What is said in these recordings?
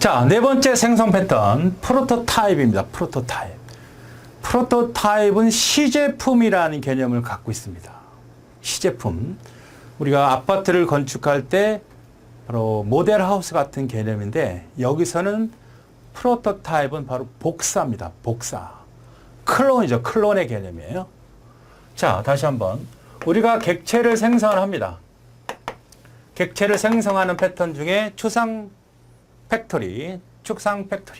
자, 네 번째 생성 패턴, 프로토타입입니다. 프로토타입. 프로토타입은 시제품이라는 개념을 갖고 있습니다. 시제품. 우리가 아파트를 건축할 때 바로 모델하우스 같은 개념인데, 여기서는 프로토타입은 바로 복사입니다. 복사. 클론이죠. 클론의 개념이에요. 자, 다시 한번. 우리가 객체를 생성을 합니다. 객체를 생성하는 패턴 중에 추상 팩토리, 축상 팩토리.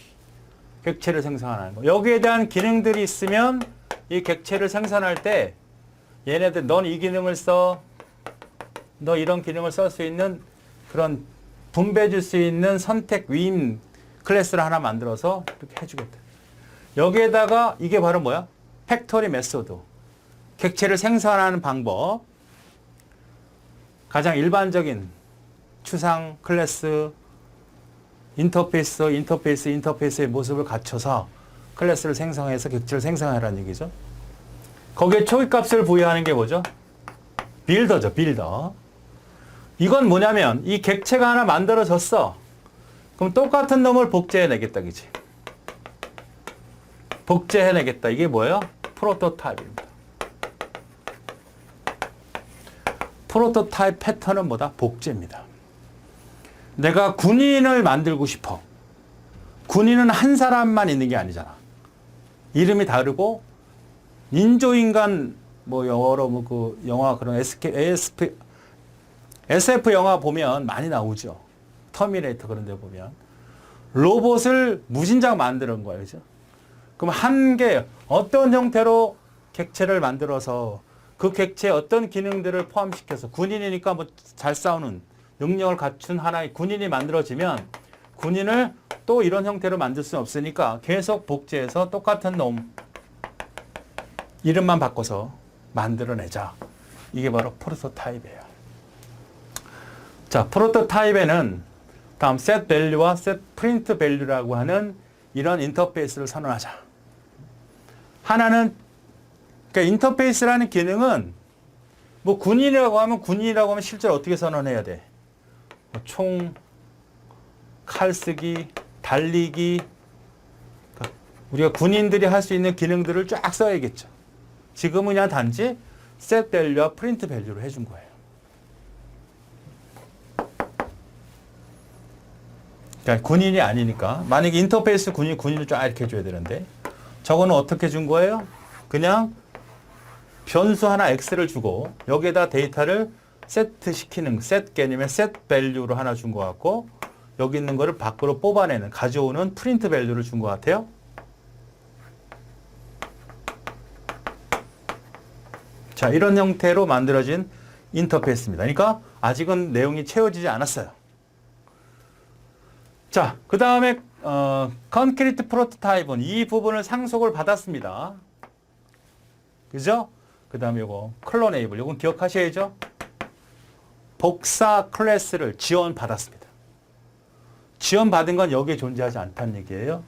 객체를 생성하는 거. 여기에 대한 기능들이 있으면 이 객체를 생산할 때 얘네들 넌 이 기능을 써, 너 이런 기능을 쓸 수 있는 그런 분배해 줄 수 있는 선택 위임 클래스를 하나 만들어서 이렇게 해주겠다. 여기에다가 이게 바로 뭐야? 팩토리 메소드. 객체를 생산하는 방법. 가장 일반적인 추상 클래스, 인터페이스의 모습을 갖춰서 클래스를 생성해서 객체를 생성하라는 얘기죠. 거기에 초기값을 부여하는 게 뭐죠? 빌더죠, 빌더. 이건 뭐냐면 이 객체가 하나 만들어졌어. 그럼 똑같은 놈을 복제해내겠다, 그지? 복제해내겠다. 이게 뭐예요? 프로토타입입니다. 프로토타입 패턴은 뭐다? 복제입니다. 내가 군인을 만들고 싶어. 군인은 한 사람만 있는 게 아니잖아. 이름이 다르고 인조인간 뭐 여러 뭐 그 영화 그런 SF 영화 보면 많이 나오죠. 터미네이터 그런 데 보면 로봇을 무진장 만드는 거예요. 그죠? 그럼 한 개 어떤 형태로 객체를 만들어서 그 객체에 어떤 기능들을 포함시켜서 군인이니까 뭐 잘 싸우는 능력을 갖춘 하나의 군인이 만들어지면 군인을 또 이런 형태로 만들 수는 없으니까 계속 복제해서 똑같은 놈 이름만 바꿔서 만들어내자. 이게 바로 프로토타입이에요. 자, 프로토타입에는 다음 set value와 set print value라고 하는 이런 인터페이스를 선언하자. 하나는 그러니까 인터페이스라는 기능은 뭐 군인이라고 하면 실제로 어떻게 선언해야 돼? 뭐 총, 칼 쓰기, 달리기, 그러니까 우리가 군인들이 할 수 있는 기능들을 쫙 써야겠죠. 지금은 그냥 단지 set value와 print value를 해준 거예요. 그러니까 군인이 아니니까 만약에 인터페이스 군인을 쫙 이렇게 해줘야 되는데 저거는 어떻게 준 거예요? 그냥 변수 하나 x를 주고 여기에다 데이터를 세트 시키는 set 개념의 set value로 하나 준 것 같고 여기 있는 거를 밖으로 뽑아내는 가져오는 print value를 준 것 같아요. 자, 이런 형태로 만들어진 인터페이스입니다. 그러니까 아직은 내용이 채워지지 않았어요. 자, 그 다음에 컨크리트 프로토타입은 이 부분을 상속을 받았습니다. 그죠? 그 다음에 요거 클로네이블, 요건 기억하셔야죠. 복사 클래스를 지원받았습니다. 지원받은 건 여기에 존재하지 않다는 얘기예요.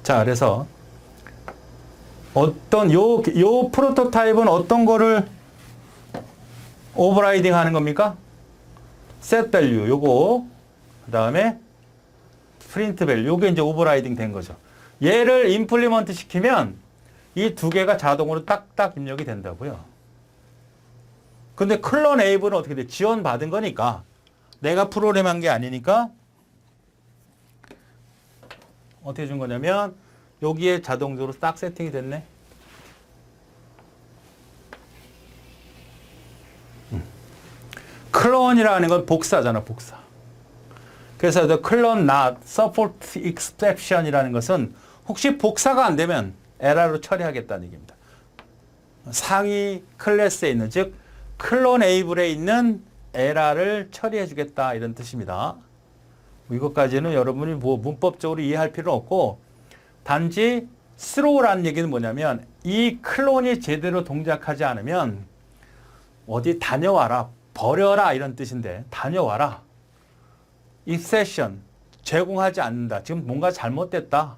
자, 그래서 어떤 요 프로토타입은 어떤 거를 오버라이딩 하는 겁니까? set value 요거 그 다음에 print value 요게 이제 오버라이딩 된 거죠. 얘를 임플리먼트 시키면 이 두 개가 자동으로 딱딱 입력이 된다고요. 근데 클로네이블은 어떻게 돼? 지원받은 거니까 내가 프로그램한 게 아니니까 어떻게 준 거냐면 여기에 자동적으로 딱 세팅이 됐네. 클론이라는 건 복사잖아, 복사. 그래서 the clone not support exception이라는 것은 혹시 복사가 안 되면 에러로 처리하겠다는 얘기입니다. 상위 클래스에 있는, 즉 클로네이블에 있는 에러를 처리해 주겠다 이런 뜻입니다. 이것까지는 여러분이 뭐 문법적으로 이해할 필요는 없고 단지 throw라는 얘기는 뭐냐면 이 클론이 제대로 동작하지 않으면 어디 다녀와라, 버려라 이런 뜻인데 다녀와라. exception, 제공하지 않는다. 지금 뭔가 잘못됐다.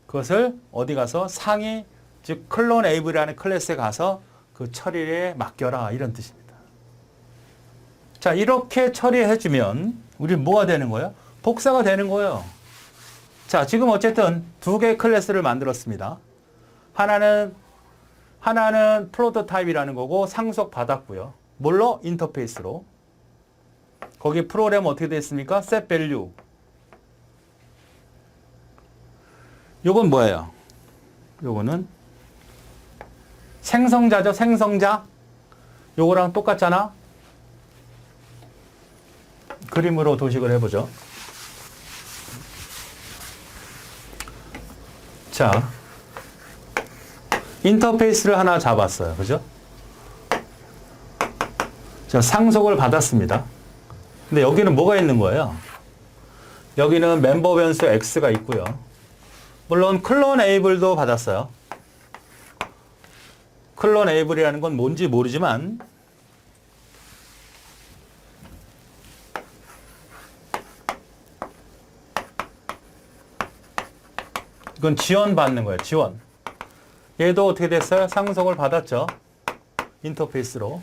그것을 어디 가서 상위, 즉 클로네이블이라는 클래스에 가서 그 처리에 맡겨라 이런 뜻입니다. 자, 이렇게 처리해주면 우리 뭐가 되는 거예요? 복사가 되는 거예요. 자, 지금 어쨌든 두 개의 클래스를 만들었습니다. 하나는 프로토타입이라는 거고 상속 받았고요. 뭘로? 인터페이스로. 거기 프로그램 어떻게 되어 있습니까? set value. 요건 뭐예요? 요거는 생성자죠, 생성자. 요거랑 똑같잖아. 그림으로 도식을 해보죠. 자, 인터페이스를 하나 잡았어요. 그죠? 자, 상속을 받았습니다. 근데 여기는 뭐가 있는 거예요? 여기는 멤버 변수 X가 있고요. 물론 클론에이블도 받았어요. 클론에이블이라는 건 뭔지 모르지만 이건 지원받는 거예요. 지원. 얘도 어떻게 됐어요? 상속을 받았죠. 인터페이스로.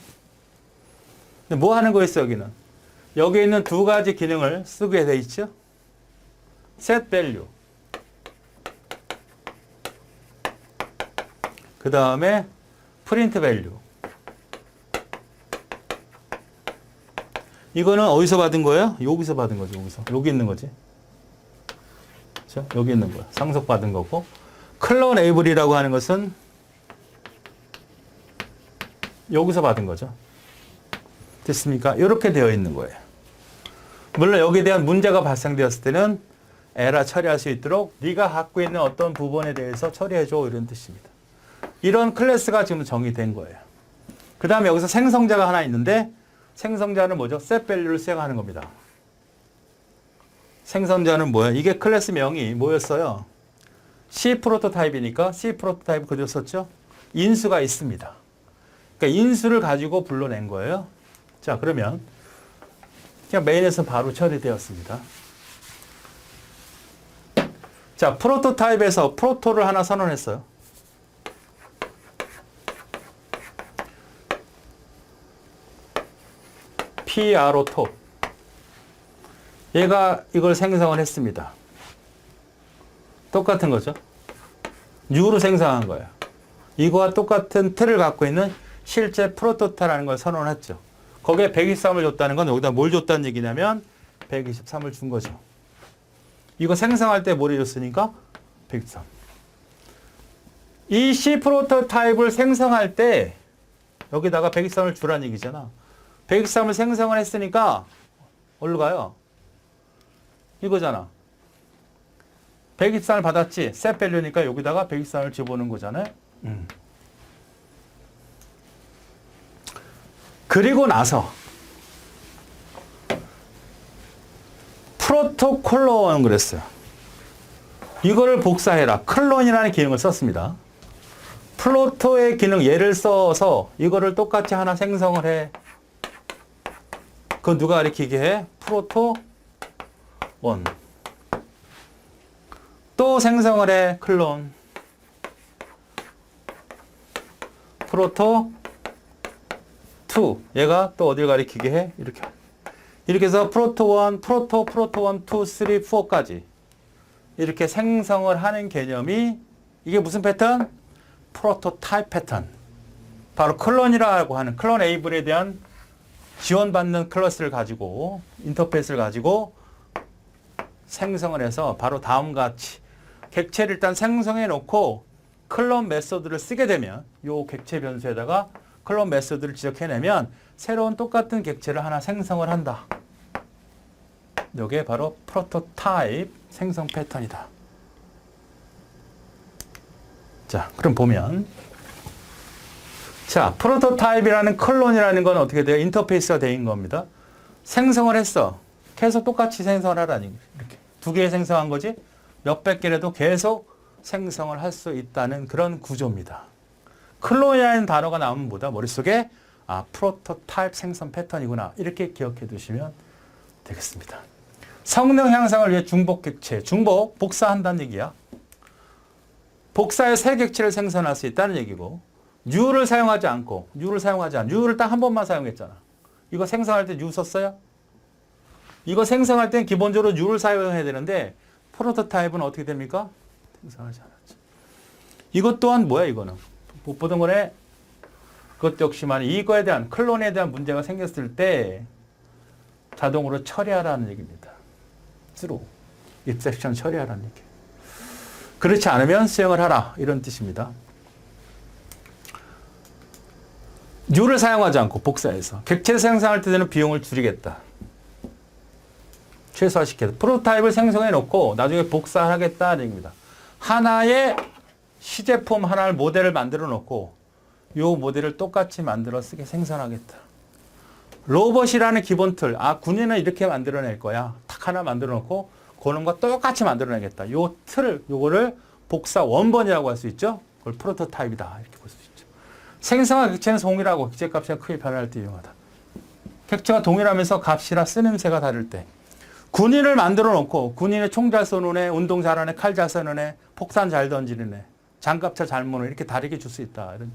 근데 뭐 하는 거였어요, 여기는? 여기 있는 두 가지 기능을 쓰게 돼 있죠. set value. 그 다음에 print value. 이거는 어디서 받은 거예요? 여기서 받은 거죠, 여기서. 여기 있는 거지. 그렇죠? 여기 있는 거야. 상속받은 거고. 클론에이블이라고 하는 것은 여기서 받은 거죠. 됐습니까? 이렇게 되어 있는 거예요. 물론 여기에 대한 문제가 발생되었을 때는 에라 처리할 수 있도록 네가 갖고 있는 어떤 부분에 대해서 처리해줘 이런 뜻입니다. 이런 클래스가 지금 정의된 거예요. 그 다음에 여기서 생성자가 하나 있는데 생성자는 뭐죠? set value를 수행하는 겁니다. 생성자는 뭐야? 이게 클래스 명이 뭐였어요? C 프로토타입이니까 C 프로토타입 그대로 썼죠? 인수가 있습니다. 그러니까 인수를 가지고 불러낸 거예요. 자, 그러면 그냥 메인에서 바로 처리되었습니다. 자, 프로토타입에서 프로토를 하나 선언했어요. PRO 톱. 얘가 이걸 생성을 했습니다. 똑같은 거죠. U로 생성한 거예요. 이거와 똑같은 틀을 갖고 있는 실제 프로토타라는 걸 선언했죠. 거기에 123을 줬다는 건 여기다 뭘 줬다는 얘기냐면 123을 준 거죠. 이거 생성할 때 뭘 해줬으니까 123. 이 C 프로토타입을 생성할 때 여기다가 123을 주라는 얘기잖아. 123을 생성을 했으니까 어디로 가요? 이거잖아. 123을 받았지. set value니까 여기다가 123을 집어넣는 거잖아요. 그리고 나서 프로토콜론 그랬어요. 이거를 복사해라. 클론이라는 기능을 썼습니다. 프로토의 기능 얘를 써서 이거를 똑같이 하나 생성을 해. 그건 누가 가리키게 해? 프로토 1. 또 생성을 해. 클론. 프로토 2. 얘가 또 어딜 가리키게 해? 이렇게 해서 프로토 1, 프로토 1, 2, 3, 4까지 이렇게 생성을 하는 개념이 이게 무슨 패턴? 프로토타입 패턴. 바로 클론이라고 하는 클론에이블에 대한 지원받는 클래스를 가지고 인터페이스를 가지고 생성을 해서 바로 다음과 같이 객체를 일단 생성해 놓고 클론 메소드를 쓰게 되면 이 객체 변수에다가 클론 메소드를 지적해내면 새로운 똑같은 객체를 하나 생성을 한다. 이게 바로 프로토타입 생성 패턴이다. 자, 그럼 보면 자, 프로토타입이라는 클론이라는 건 어떻게 돼요? 인터페이스가 되는 겁니다. 생성을 했어. 계속 똑같이 생성을 하라니. 이렇게 두 개 생성한 거지 몇백 개라도 계속 생성을 할 수 있다는 그런 구조입니다. 클론이라는 단어가 나오면 뭐다? 머릿속에 프로토타입 생성 패턴이구나. 이렇게 기억해 두시면 되겠습니다. 성능 향상을 위해 중복 객체, 중복, 복사한다는 얘기야. 복사해 새 객체를 생성할 수 있다는 얘기고 U를 사용하지 않고 U를 딱 한 번만 사용했잖아. 이거 생성할 때 U 썼어요? 이거 생성할 땐 기본적으로 U를 사용해야 되는데 프로토타입은 어떻게 됩니까? 생성하지 않았죠. 이것 또한 뭐야 이거는? 못 보던 거네. 그것 역시만 이거에 대한 클론에 대한 문제가 생겼을 때 자동으로 처리하라는 얘기입니다. through exception 처리하라는 얘기. 그렇지 않으면 수정을 하라 이런 뜻입니다. U를 사용하지 않고 복사해서 객체 생성할 때 되는 비용을 줄이겠다. 최소화시켜서 프로토타입을 생성해 놓고 나중에 복사하겠다는 얘기입니다. 하나의 시제품 하나를 모델을 만들어 놓고 이 모델을 똑같이 만들어 쓰게 생산하겠다. 로봇이라는 기본 틀, 군인은 이렇게 만들어낼 거야. 탁 하나 만들어 놓고 그놈과 똑같이 만들어내겠다. 요 틀을, 요거를 복사 원본이라고 할 수 있죠. 그걸 프로토타입이다. 이렇게 볼 수 있죠. 생성한 객체는 동일하고 객체 값이 크게 변할 때 이용하다. 객체가 동일하면서 값이나 쓰임새가 다를 때 군인을 만들어 놓고 군인의 총 잘 쏘는 애, 운동 잘하는 애, 칼 잘 쏘는 애, 폭탄 잘 던지는 애, 장갑차 잘 무는 애 이렇게 다르게 줄 수 있다. 이런